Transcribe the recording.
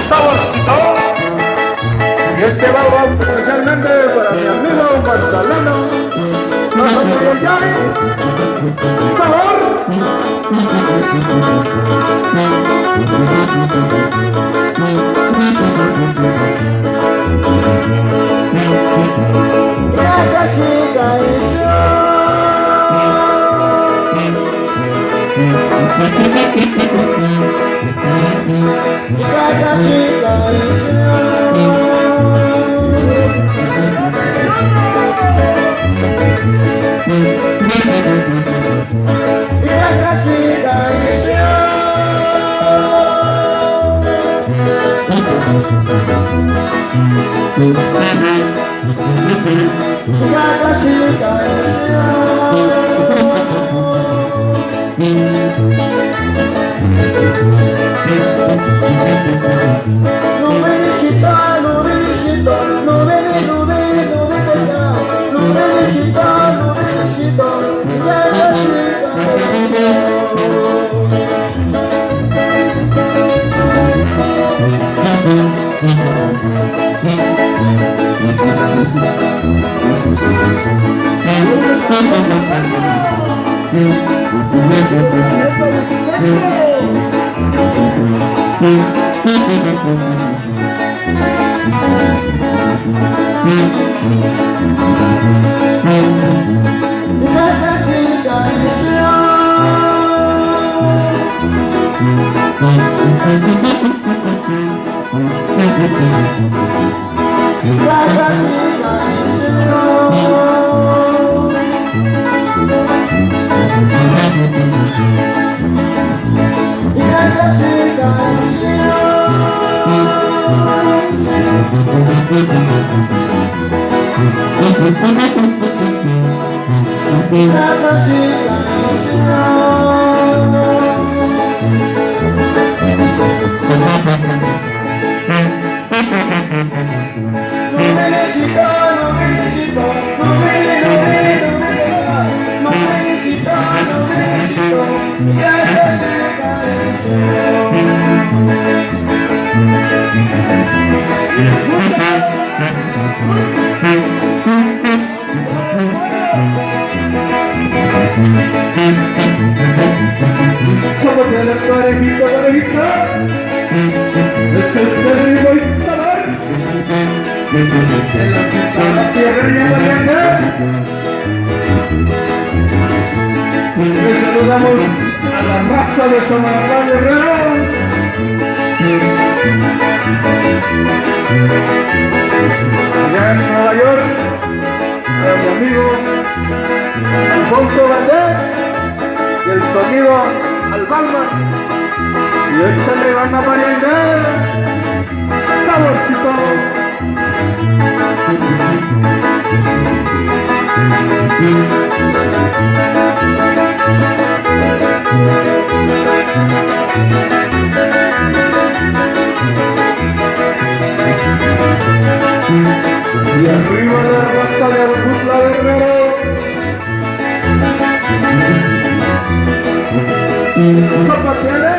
Saborcito. Y este va especialmente para mi amigo Magdaleno. Nosotros ya sabor. Ya casi cayó. Ya casi saludamos a la raza de Chomalacán Guerrero. Allá en Nueva York, a mi amigo Alfonso Valdés y el sonido al Balman. Y échale banda pariente, saborcito. Y arriba la raza de Argusla Guerrero. Zapatele.